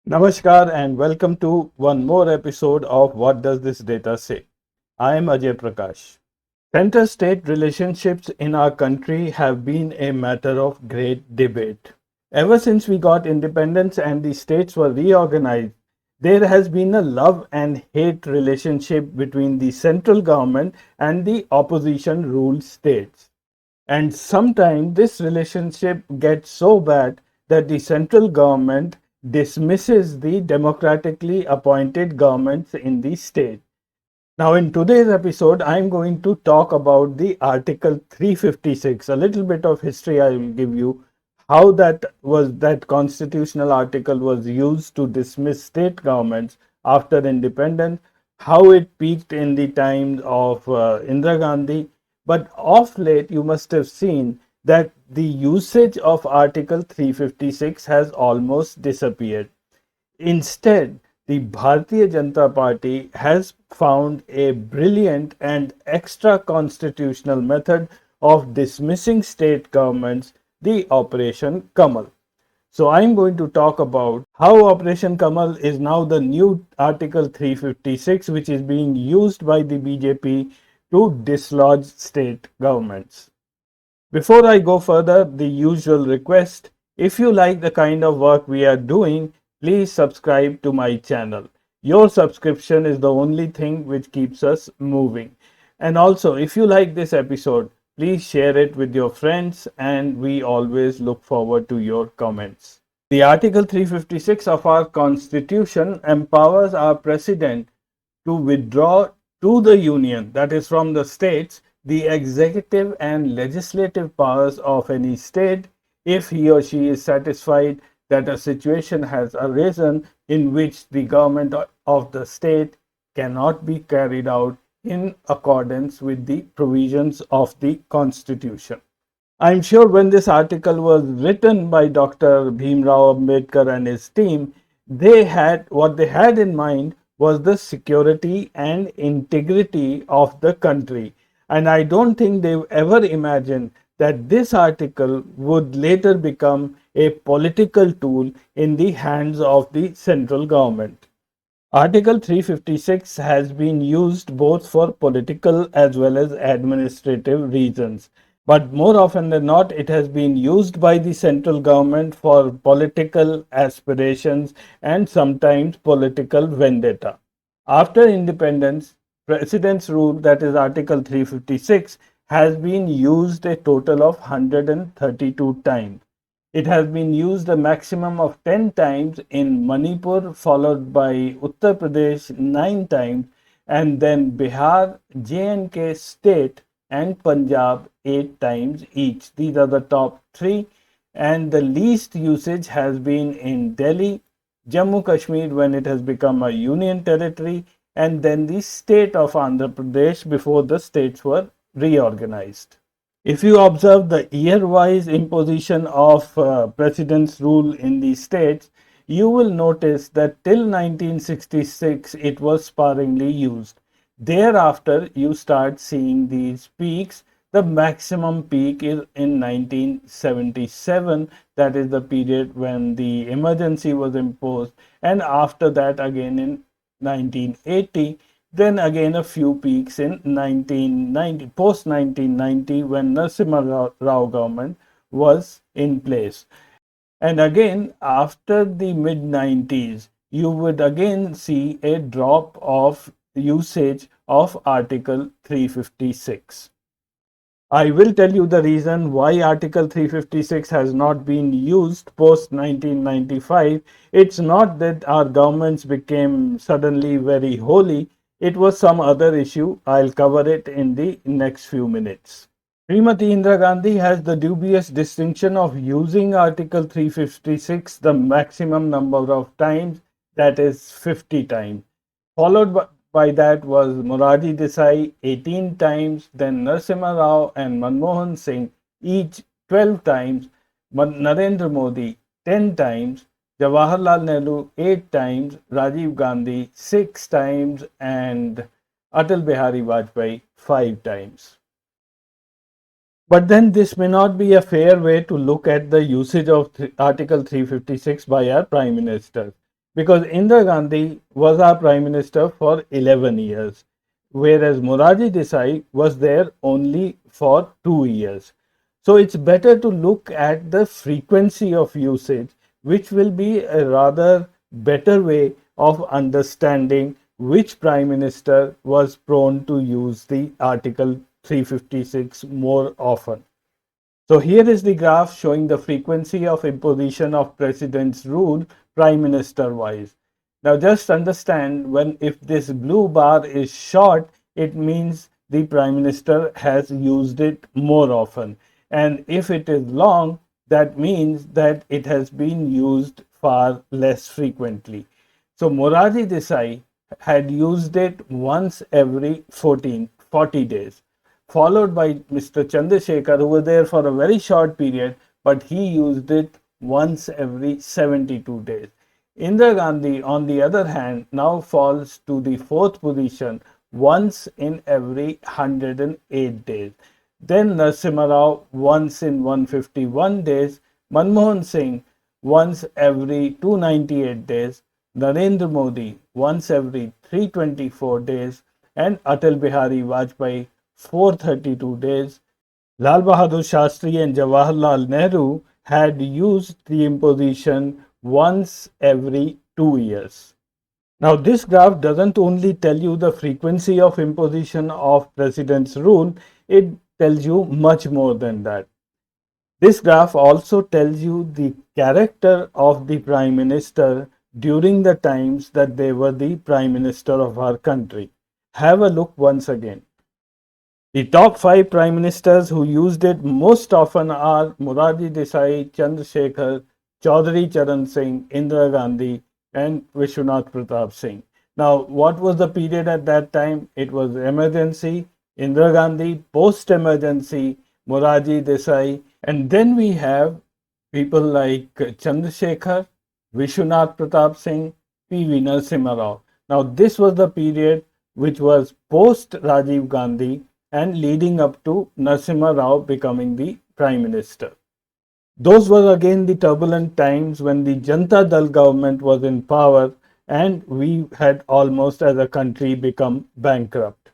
Namaskar and welcome to one more episode of What Does This Data Say? I am Ajay Prakash. Center state relationships in our country have been a matter of great debate. Ever since we got independence and the states were reorganized, there has been a love and hate relationship between the central government and the opposition ruled states. And sometimes this relationship gets so bad that the central government dismisses the democratically appointed governments in the state. Now, in today's episode, I'm going to talk about the Article 356. A little bit of history I will give you, how that constitutional article was used to dismiss state governments after independence, how it peaked in the times of Indira Gandhi. But of late, you must have seen that the usage of Article 356 has almost disappeared. Instead, the Bharatiya Janata Party has found a brilliant and extra constitutional method of dismissing state governments, the Operation Kamal. So, I'm going to talk about how Operation Kamal is now the new Article 356, which is being used by the BJP to dislodge state governments. Before I go further, the usual request: if you like the kind of work we are doing, please subscribe to my channel. Your subscription is the only thing which keeps us moving. And also, if you like this episode, please share it with your friends, and we always look forward to your comments. The Article 356 of our Constitution empowers our President to withdraw to the Union, that is, from the states, the executive and legislative powers of any state if he or she is satisfied that a situation has arisen in which the government of the state cannot be carried out in accordance with the provisions of the Constitution. I'm sure when this article was written by Dr. Bhimrao Ambedkar and his team, what they had in mind was the security and integrity of the country. And I don't think they ever imagined that this article would later become a political tool in the hands of the central government. Article 356 has been used both for political as well as administrative reasons. But more often than not, it has been used by the central government for political aspirations and sometimes political vendetta. After independence, President's rule, that is Article 356, has been used a total of 132 times. It has been used a maximum of 10 times in Manipur, followed by Uttar Pradesh 9 times, and then Bihar, J&K state, and Punjab 8 times each. These are the top three, and the least usage has been in Delhi, Jammu Kashmir when it has become a union territory, and then the state of Andhra Pradesh before the states were reorganized. If you observe the year-wise imposition of president's rule in the states, you will notice that till 1966 it was sparingly used. Thereafter, you start seeing these peaks. The maximum peak is in 1977, that is the period when the emergency was imposed, and after that again in 1980, then again a few peaks in 1990, post 1990, when Narasimha Rao government was in place. And again, after the mid 90s, you would again see a drop of usage of Article 356. I will tell you the reason why Article 356 has not been used post 1995. It's not that our governments became suddenly very holy, it was some other issue. I'll cover it in the next few minutes. Srimati Indira Gandhi has the dubious distinction of using Article 356 the maximum number of times, that is 50 times, followed by that was Morarji Desai 18 times, then Narasimha Rao and Manmohan Singh each 12 times, Narendra Modi 10 times, Jawaharlal Nehru 8 times, Rajiv Gandhi 6 times, and Atal Bihari Vajpayee 5 times. But then this may not be a fair way to look at the usage of Article 356 by our Prime Minister. because Indira Gandhi was our prime minister for 11 years, whereas Morarji Desai was there only for 2 years. So it's better to look at the frequency of usage, which will be a rather better way of understanding which prime minister was prone to use the Article 356 more often. So here is the graph showing the frequency of imposition of president's rule prime minister wise. Now just understand, when if this blue bar is short, it means the prime minister has used it more often. And if it is long, that means that it has been used far less frequently. So Morarji Desai had used it once every 40 days, followed by Mr. Chandrasekhar, who was there for a very short period, but he used it once every 72 days. Indira Gandhi, on the other hand, now falls to the fourth position, once in every 108 days. Then Narasimha Rao once in 151 days, Manmohan Singh once every 298 days, Narendra Modi once every 324 days, and Atal Bihari Vajpayee 432 days. Lal Bahadur Shastri and Jawaharlal Nehru had used the imposition once every 2 years. Now, this graph doesn't only tell you the frequency of imposition of president's rule, it tells you much more than that. This graph also tells you the character of the prime minister during the times that they were the prime minister of our country. Have a look once again. The top five prime ministers who used it most often are Morarji Desai, Chandrasekhar, Chaudhary Charan Singh, Indira Gandhi, and Vishwanath Pratap Singh. Now, what was the period at that time? It was emergency, Indira Gandhi, post emergency, Morarji Desai, and then we have people like Chandrasekhar, Vishwanath Pratap Singh, P.V. Narasimha Rao. Now, this was the period which was post Rajiv Gandhi and leading up to Narasimha Rao becoming the prime minister. Those were again the turbulent times when the Janata Dal government was in power and we had almost as a country become bankrupt.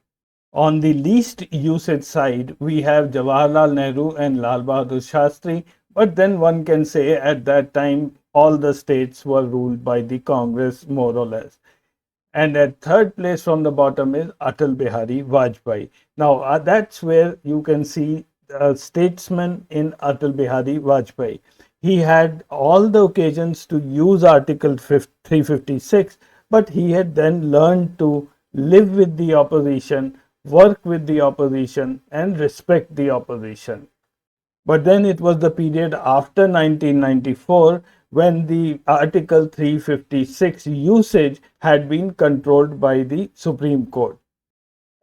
On the least usage side, we have Jawaharlal Nehru and Lal Bahadur Shastri, but then one can say at that time all the states were ruled by the Congress more or less. And at third place from the bottom is Atal Bihari Vajpayee. Now, that's where you can see a statesman in Atal Bihari Vajpayee. He had all the occasions to use Article 356, but he had then learned to live with the opposition, work with the opposition, and respect the opposition. But then it was the period after 1994 when the Article 356 usage had been controlled by the Supreme Court.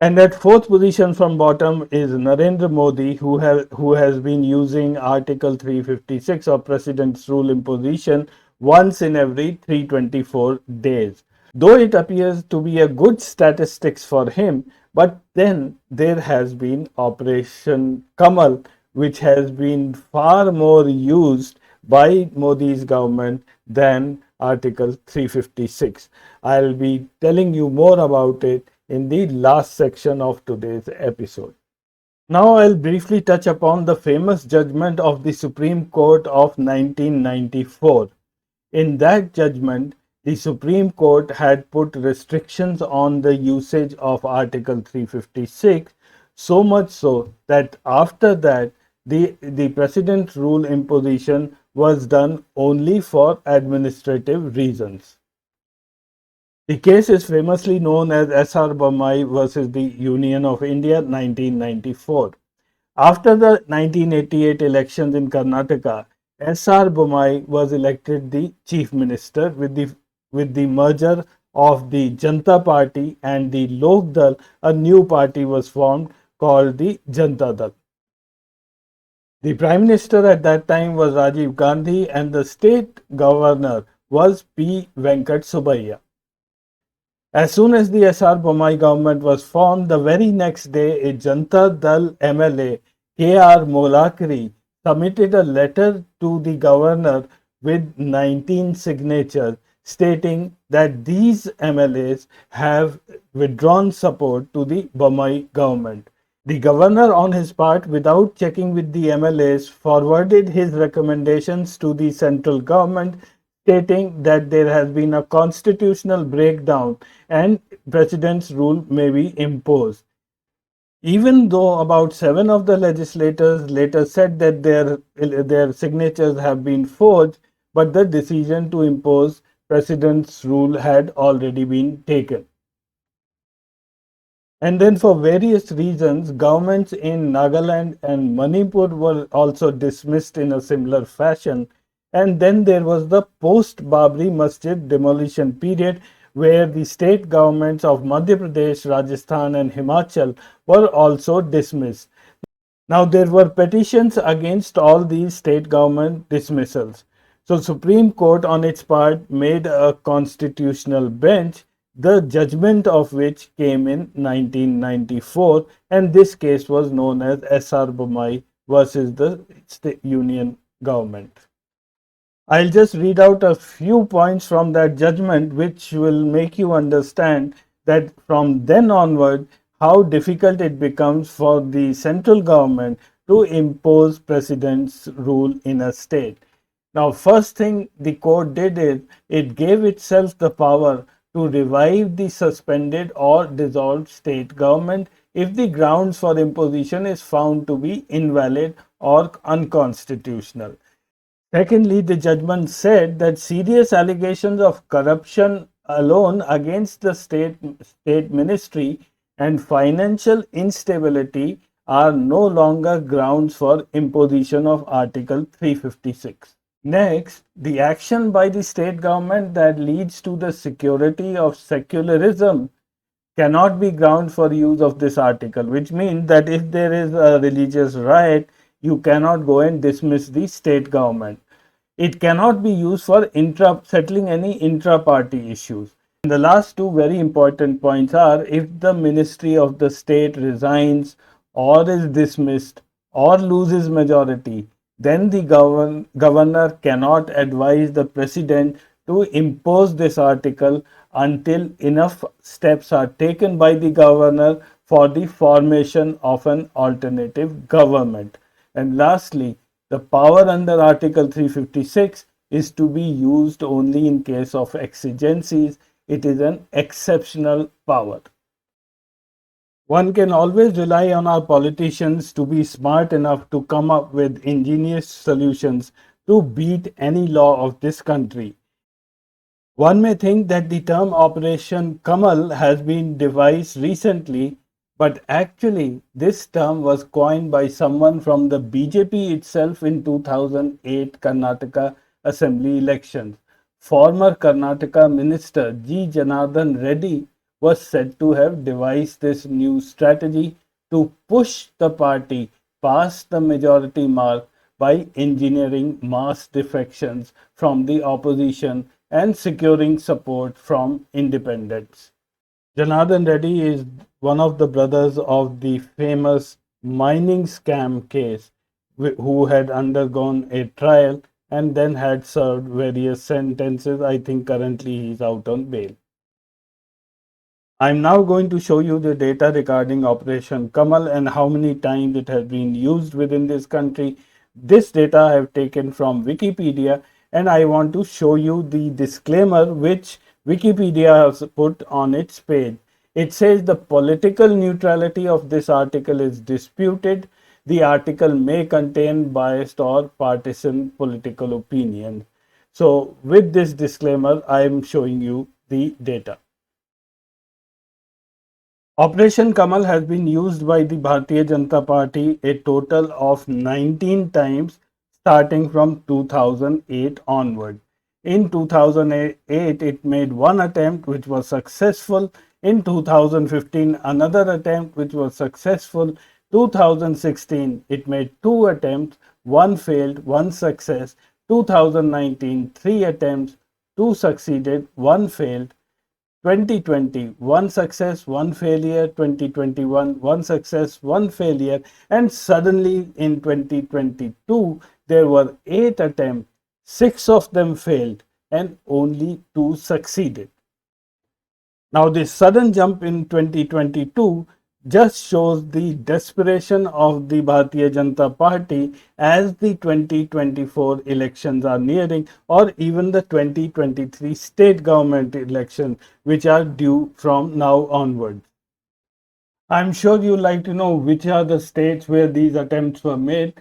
And at fourth position from bottom is Narendra Modi, who has been using Article 356 of President's Rule imposition once in every 324 days. Though it appears to be a good statistics for him, but then there has been Operation Kamal, which has been far more used by Modi's government than Article 356. I'll be telling you more about it in the last section of today's episode. Now I'll briefly touch upon the famous judgment of the Supreme Court of 1994. In that judgment, the Supreme Court had put restrictions on the usage of Article 356, so much so that after that, the President's Rule imposition was done only for administrative reasons. The case is famously known as SR Bommai versus the Union of India 1994. After the 1988 elections in Karnataka, SR Bommai was elected the chief minister with the merger of the Janata Party and the Lok Dal. A new party was formed called the Janata Dal. The prime minister at that time was Rajiv Gandhi and the state governor was P. Venkat Subbiah. As soon as the SR Bommai government was formed, the very next day, a Janata Dal MLA, K.R. Molakri, submitted a letter to the governor with 19 signatures stating that these MLAs have withdrawn support to the Bommai government. The governor, on his part, without checking with the MLAs, forwarded his recommendations to the central government, stating that there has been a constitutional breakdown and president's rule may be imposed. Even though about 7 of the legislators later said that their signatures have been forged, but the decision to impose president's rule had already been taken. And then, for various reasons, governments in Nagaland and Manipur were also dismissed in a similar fashion. And then there was the post Babri Masjid demolition period, where the state governments of Madhya Pradesh, Rajasthan, and Himachal were also dismissed. Now, there were petitions against all these state government dismissals. So, Supreme Court on its part made a constitutional bench, the judgment of which came in 1994, and this case was known as SR Bommai versus the state union government. I'll just read out a few points from that judgment which will make you understand that from then onward how difficult it becomes for the central government to impose president's rule in a state. Now, first thing the court did is it gave itself the power to revive the suspended or dissolved state government if the grounds for imposition is found to be invalid or unconstitutional. Secondly, the judgment said that serious allegations of corruption alone against the state ministry and financial instability are no longer grounds for imposition of Article 356. Next, the action by the state government that leads to the security of secularism cannot be ground for use of this article, which means that if there is a religious riot, you cannot go and dismiss the state government. It cannot be used for settling any intra-party issues. And the last two very important points are if the ministry of the state resigns or is dismissed or loses majority, then the governor cannot advise the president to impose this article until enough steps are taken by the governor for the formation of an alternative government. And lastly, the power under Article 356 is to be used only in case of exigencies. It is an exceptional power. One can always rely on our politicians to be smart enough to come up with ingenious solutions to beat any law of this country. One may think that the term Operation Kamal has been devised recently, but actually this term was coined by someone from the BJP itself in 2008 Karnataka Assembly elections. Former Karnataka Minister G. Janardhan Reddy was said to have devised this new strategy to push the party past the majority mark by engineering mass defections from the opposition and securing support from independents. Janardhan Reddy is one of the brothers of the famous mining scam case, who had undergone a trial and then had served various sentences. I think currently he is out on bail. I'm now going to show you the data regarding Operation Kamal and how many times it has been used within this country. This data I have taken from Wikipedia, and I want to show you the disclaimer which Wikipedia has put on its page. It says the political neutrality of this article is disputed. The article may contain biased or partisan political opinions. So with this disclaimer, I am showing you the data. Operation Kamal has been used by the Bharatiya Janata Party a total of 19 times starting from 2008 onward. In 2008, it made one attempt which was successful. In 2015, another attempt which was successful. 2016, it made two attempts, one failed, one success. 2019, three attempts, two succeeded, one failed. 2020, one success, one failure. 2021, one success, one failure. And suddenly in 2022, there were 8 attempts, 6 of them failed. and only 2 succeeded. Now, this sudden jump in 2022 just shows the desperation of the Bharatiya Janata Party as the 2024 elections are nearing, or even the 2023 state government election, which are due from now onwards. I'm sure you like to know which are the states where these attempts were made.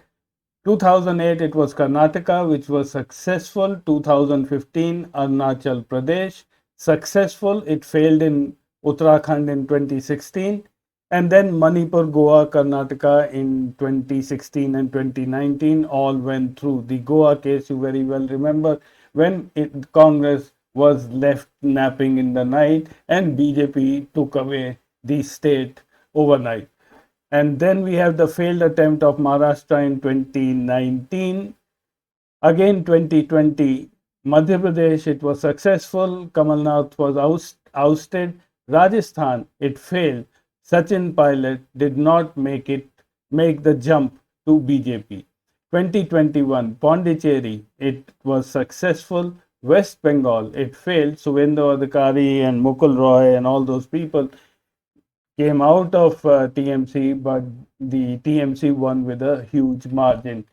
2008 it was Karnataka, which was successful. 2015 Arunachal Pradesh, successful. It failed in Uttarakhand in 2016, and then Manipur, Goa, Karnataka in 2016 and 2019 all went through. The Goa case you very well remember, when Congress was left napping in the night and BJP took away the state overnight. And then we have the failed attempt of Maharashtra in 2019. Again, 2020, Madhya Pradesh, it was successful. Kamal was ousted. Rajasthan, it failed. Sachin Pilot did not make the jump to BJP. 2021, Pondicherry, it was successful. West Bengal, it failed. Subhendu Adhikari and Mukul Roy and all those people came out of TMC, but the TMC won with a huge margin.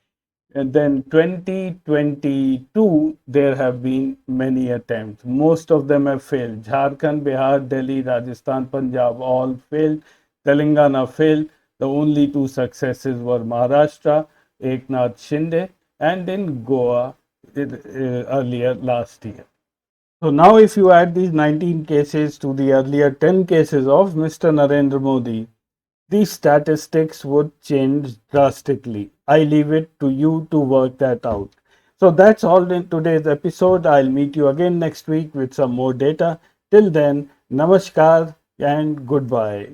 And then 2022, there have been many attempts. Most of them have failed. Jharkhand, Bihar, Delhi, Rajasthan, Punjab all failed. Telangana failed. The only 2 successes were Maharashtra, Eknath Shinde, and in Goa earlier last year. So now if you add these 19 cases to the earlier 10 cases of Mr. Narendra Modi, the statistics would change drastically. I leave it to you to work that out. So that's all in today's episode. I'll meet you again next week with some more data. Till then, namaskar and goodbye.